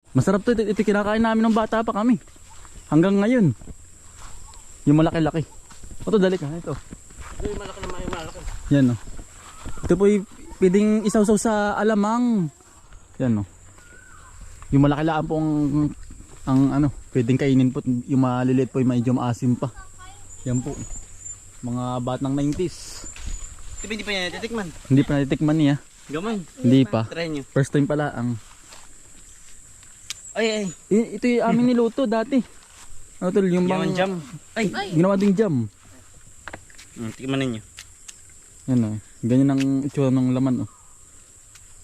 Masarap to, ito kinakain namin ng bata pa kami. Hanggang ngayon. Yung malaki-laki. Ito, dali ka. Ito. Yung malaki naman, yung malaki. Yan o. Ito po pwedeng isawsaw sa alamang. Yan o. Yung malaki-laan po ang ano, pwedeng kainin po. Yung maliliit po yung medyo maasim pa. Yan po. Mga batang 90s. Ito ba hindi pa yan natitikman? Hindi pa natitikman niya. Gamay. Hindi pa. Try nyo. First time pala ang. Ay. Ito yung amin niluto dati. Ano tol, yung Ginawan jam. Ay. Ginawa ding jam. Tikman ninyo. Yan o. Ganyan ang itsura ng laman o.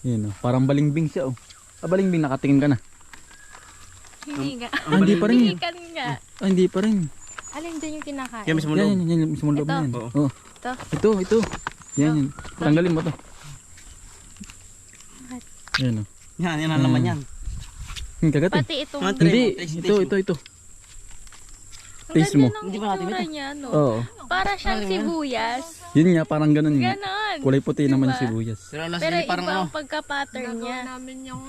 Yan o. Parang balimbing siya o. Balimbing, nakatingin ka na. Hindi nga. Hindi pa rin. Hindi nga. Hindi pa rin. Alin dyan yung kinakain? Yan mismo Yan, loob. yan, mismo loob na yan. Ito? Oo. Ito. Yan. Tanggalin mo to. Yan o. Yan ang laman yan. Kagatin. Pati itong... Mga try Hindi. mo, taste Ito. Ang taste mo. ganda ng Hindi ba natin itsura ito? niya, no? Oo. Para siyang sibuyas. Yun nga, parang ganun nga. Ganon. Kulay puti naman yung Diba? sibuyas. Pero ang lasa Pero niya parang iba ano. ang pagka-pattern niya. namin yung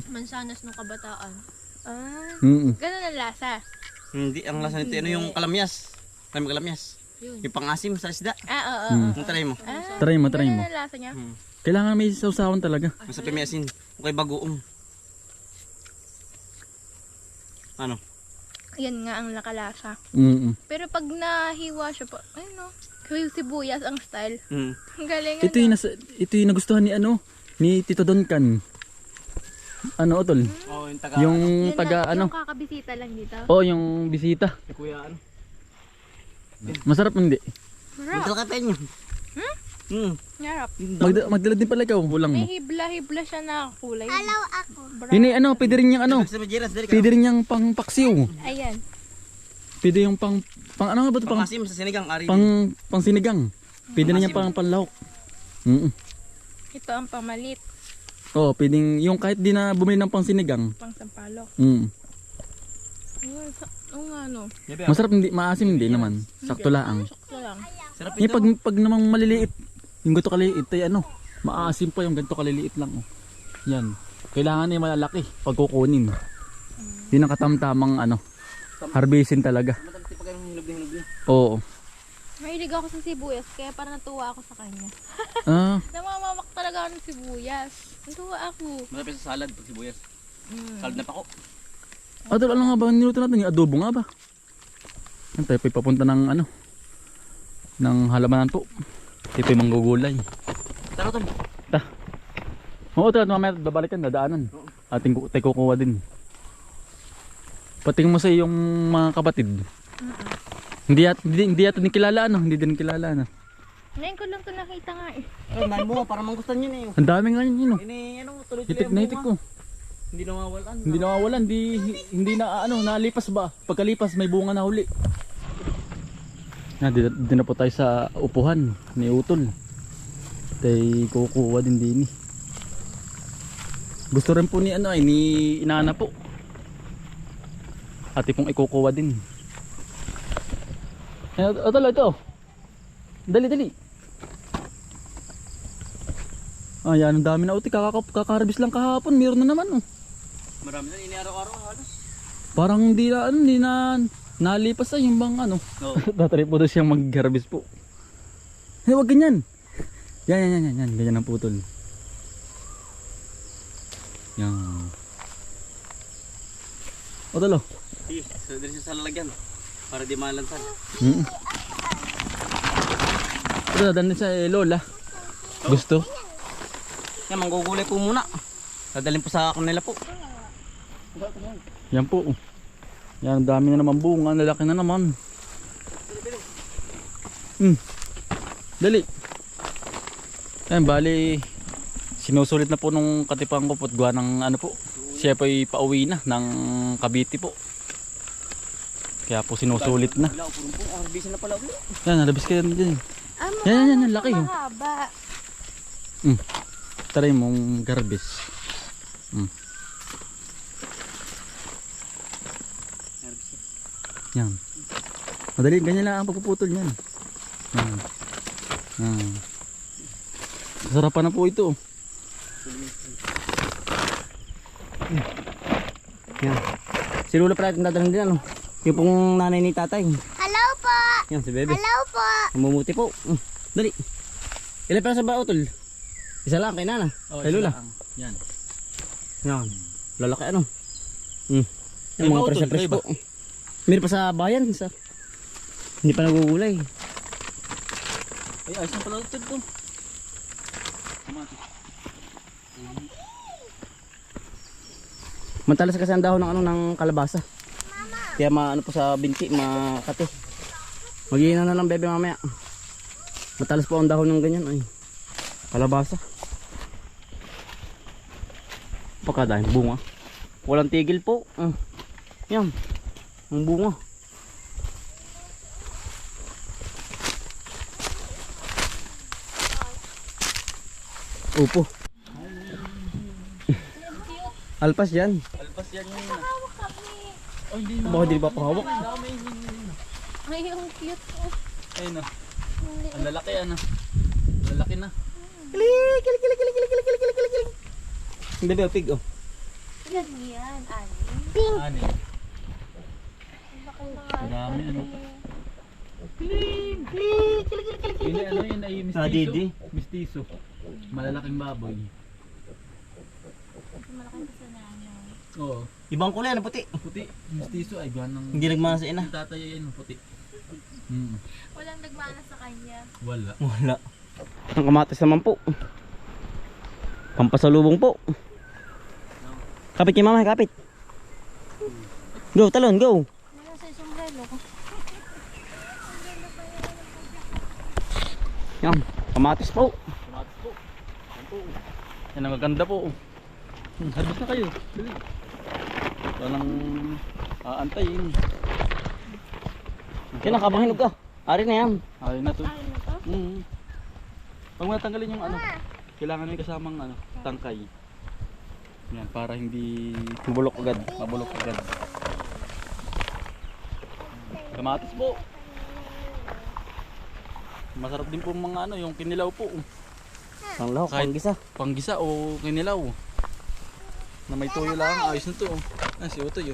mansanas ng kabataan. Ah, Mm. ganon ang lasa. Hindi, ang lasa nito ano yung kalamyas. Kalamyas. Yung pang-asim sa isda. Ah, oo. Mm. Ang try mo. Ah, Try mo. ganon ang lasa niya. Kailangan may sausawan talaga. Masarap yung may asin. Okay, bagoong. Ano? Yan nga ang nakalasa. Mm. Pero pag nahiwa siya pa, ayun no, sibuyas ang style. Mm. Ang galing Ito yung nagustuhan ni ni Tito Donkan. Ano tol? Oh, yung taga Yung Yun taga na, ano? yung kakabisita lang dito. Oh, yung bisita. Si Kuya ano? Masarap hindi? Sarap. Magdala ka tayo. Sarap. Magdala din pala ikaw, ulang mo. May hibla-hibla siya na kulay. Hello ako. Yun ay pwede rin yung Sa Majeras, dali ka. pwede rin yung pang paksiw. Ayan. Pwede yung pang ano nga ba ito? Pang-asim sa sinigang, ari. Pang sinigang. Pwede na yung pang panlahok. Ito ang pamalit. Oh, pwedeng yung kahit di na bumili ng pang sinigang. Pang sampalok. Oo nga no. Masarap hindi, maasim hindi naman. Sakto lang. Sakto lang. Sarap Yung ito. pag namang maliliit, yung ganito kaliliit ay ano, maasim pa yung ganito kaliliit lang oh. Yan. Kailangan ay malalaki pag kukunin. Yun ang katamtamang ano, harvestin talaga. Matalas pag yung hinub niya. Oo. Mahilig ako sa sibuyas kaya parang natuwa ako sa kanya. Ah, Namamamak talaga ako ng sibuyas. Natuwa ako. Masarap sa salad pag sibuyas. Salad na pako. tol, ano nga ba niluto natin? Yung adobo nga ba? Yan tayo po'y papunta ng ano, ng halamanan po. Ito yung manggugulay. Tara tol. Oo, tol, mamaya babalikan, dadaanan. Ating tayo kukuha din. Patingin mo sa iyong mga kapatid. Hindi yata kilala ano, hindi din kilala ano. Ngayon ko lang ito nakita nga eh. Ay, man mo, parang mangustan yun eh. Ang dami nga yun, Ini, ano, tuloy-tuloy Hitik ang na bunga. hitik ko. Hindi nawawalan. Hindi nawawalan, hindi na ano, nalipas ba? Pagkalipas may bunga na huli. Di na po tayo sa upuhan ni Utol. Tay kukuha din din. Gusto rin po ni ano ay ni inana po. Ati pong ikukuha din. Ito. Dali. Yan ang dami na uti. Kakaharbis lang kahapon. Meron na naman oh. Marami na, ini araw-araw halos. Parang hindi na nalipas ay yung bang ano. Oo. Tatry po daw siyang mag-harvest po. Huwag ganyan. Yan. Ganyan ang putol. Yan. O talo. So, dali siya sa lalagyan. Para di malansan. Ito dadalhin sa lola. Gusto? Yan, manggugulay po muna. Dadalhin po sa kanila po. Yan po. Yan, ang dami na naman bunga. Lalaki na naman. Dali. Yan, bali sinusulit na po nung katipang ko po at gawa ng ano po. Siya po ay pauwi na ng Cavite po. Kaya po sinusulit na. Wala, purong po. Harbisan na pala ulit. Yan, nalabis ka dyan. Ah, Yan, laki oh. mahaba. Try mong garbis. Yan. Madali, ganyan lang ang pagpuputol niyan. Yan. Sarapan na po ito. Yan. Si Lula pala itong dadalhin din ano. Yung pong nanay ni tatay. Hello po! Yan si Bebe. Hello po! Namumuti po. Dali. Ilan pala sa ba utol? Isa lang kay Nana. Oh, Kay Lula. Yan. Yan. Lalaki ano. Yung Ay, mga ba, utol? presa-pres Kayo ba? po. Meron pa sa bayan. Hindi pa nagugulay. Ay, ayos na pala ito to. Mantalas kasi ang dahon ng ano ng kalabasa. Kaya maano po sa binti, makati. Mag-iinan na lang bebe mamaya. Matalas po ang dahon ng ganyan ay. Kalabasa. Pagkadahing bunga. Walang tigil po. Yan. Ang bunga. Upo. Alpas yan. Alpas yan yun. Oh, hindi na. Baka di ba pahawak? Ay, yung cute po. Ayun na. Ang lalaki ano. Lalaki na. Ang bebe pig oh. Yan, ani. Ani. Marami ano. Yun ay ano yun ay Ah, Didi. mistiso. Malalaking baboy. Malaking kasi na Oo. Ibang kulay na puti. Puti. Mistiso ay gawa ng... Hindi nagmana sa ina. Tatay yan puti. Walang nagmana sa kanya. Wala. Wala. Ang kamatis naman po. Pampasalubong po. Kapit niya mama, kapit. Go, talon, go. Wala sa sombrero ko. Yan, kamatis po. Kamatis po. Yan po. Yan ang maganda po. Harvest na kayo. Dali. Walang aantayin. Yan, nakabahinog ka. Ari na yan. Ayun na to. Ay, na to? Pag matanggalin yung ano, kailangan may kasamang ano, tangkay. Yan, para hindi Mabulok agad. mabulok agad. Kamatis po. Masarap din po mga ano, yung kinilaw po. Ang lahok, Kahit- ang gisa. Panggisa o kinilaw. Na may toyo lang, ayos na to. Si Utoy.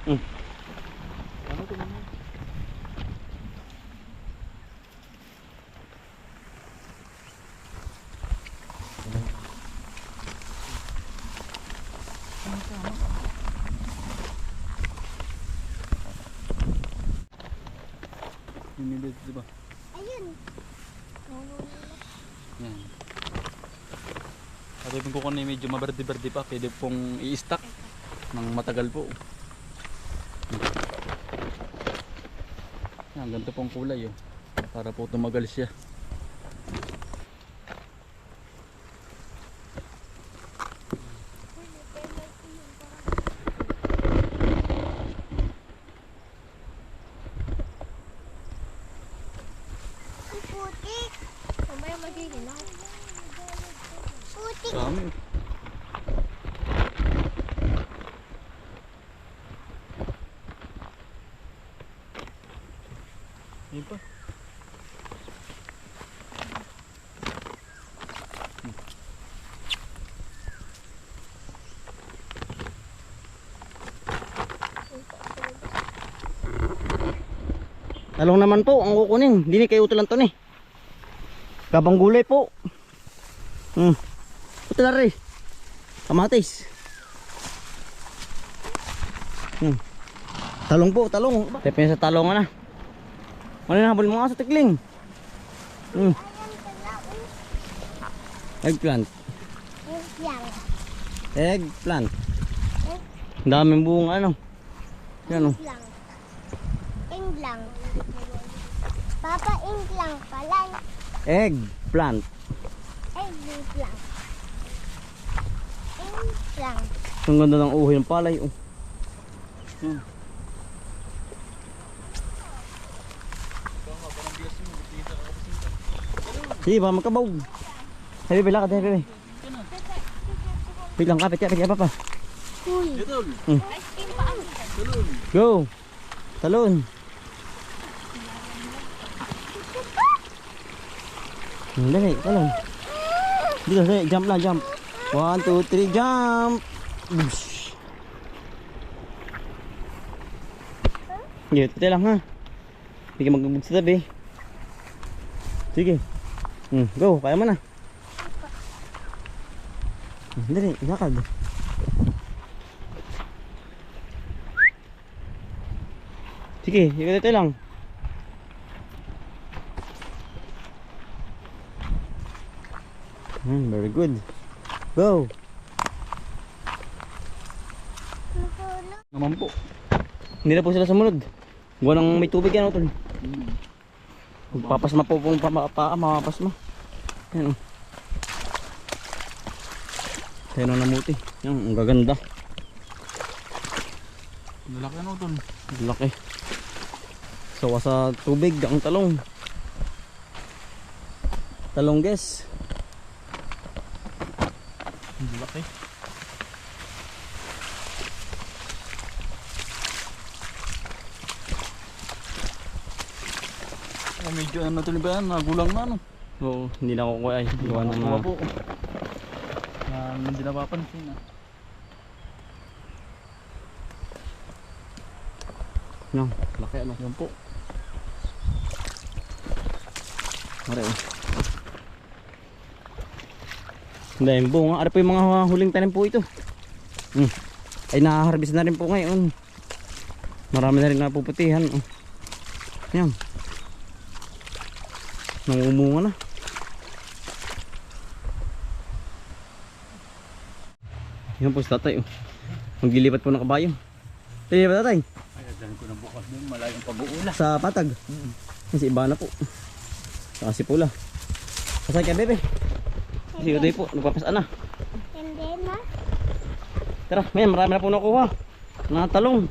Mm. Ano to naman? Yung diba? Ayun. Yan. At kung kukunin medyo maberde-berde pa, pwede pong i-stack ng matagal po. Yan, ganito pong kulay oh. Para po tumagal siya. Putik. Mamaya maghihinaw. Putik. Dami oh. Ayun pa. Talong naman po ang kukunin. Hindi ni kayo utulan to ni. Kabang gulay po. Utulan rin. Kamatis. Talong po, talong. Tepe sa talong na. Ano na habol mo nga sa tikling? Eggplant. Yang. Eggplant. Ang daming bunga ano. Yan o. Lang. Inglang. Papa, inglang pala. Eggplant. Inglang. Inglang. Ang ganda ng uhoy ng palay. Oh. Sige ba magkabog. Sabi ba lakad bebe. Wait lang kapit ya papa. Ito. Go. Talon. Dali, talon. Dito, dali, jump lang, jump. 1, 2, 3, jump. Ush. Sige, lang ha. Hindi ka magbubog sa tabi. Sige. Go, kaya mo na. Dali, lakad. Sige, ikot lang. Very good. Go. Naman po. Hindi na po sila sumunod. Gawa ng may tubig yan, utol. Magpapasma po pong mamapasma. Yan o. Tayo na namuti. Yan, ang gaganda. Malaki ano tol. Laki. Sawa sa tubig ang talong. Talong guys. Malaki. Oh, medyo ano tol ba yan? Nagulang na ano. Oo, hindi na ako kuya ay. Gawa ng Nakuha mga... po. Na hindi napapansin ah. Yan, laki ano. Yan po. Mare oh. Hindi, yung bunga. Ano po yung mga huling tanim po ito? Ay nahaharbis na rin po ngayon. Marami na rin napuputihan. Oh. Yan. Nangumunga na. Yan po si tatay. Oh. Maglilipat po ng kabayo. Lilipat tatay? Ay, dyan ko na bukas din. Malayong pag-uula. Sa patag. Si Ibana po. Saka si Pula. Kasay ka bebe. Si Uday po. Nagpapasaan na. Hindi na. Tara, may marami na po nakuha. Mga talong.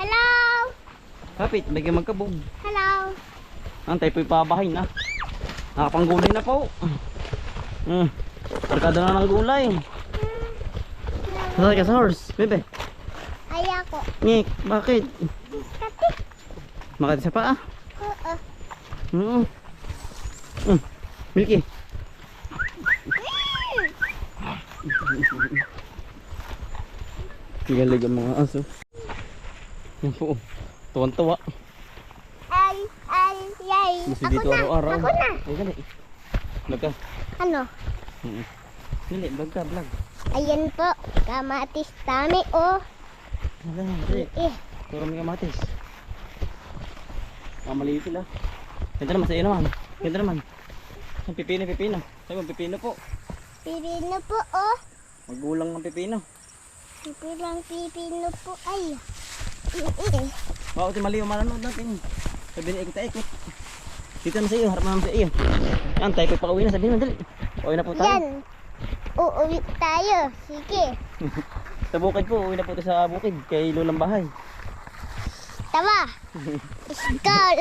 Hello! Kapit, may kayo magkabog. Hello! Antay po ipabahay na. Nakapanggulay na po. Arkada na ng gulay. Kasay ka sa horse, bebe. Ayako. Ngik, bakit? Kati. Makati sa paa. Oo. Milky. Galig ang mga aso. Yan po. Tuwan-tuwa. Yay. Gusto Ako dito na. araw-araw. Ako na. Ay, dali. Vlog ka. Ano? Dali, vlog ka, vlog. Ayan po. Kamatis tami oh. Dali. Turo may kamatis. Maliit sila. Ganda naman sa iyo naman. Ganda naman. Ang pipino. Sabi mo, pipino po. Pipino po oh. Magulang ng pipino. Pipino po ay. Bakit mali yung manonood natin? Sabi na ikot-ikot. Dito naman sa iyo, harap naman sa iyo. Yan, tayo pa pauwi na. Sabi na, dali. Pauwi na po tayo. Yan. Uuwi tayo. Sige. Sa bukid po, uuwi na po tayo sa bukid. Kay Lulang Bahay. Tawa. Skull.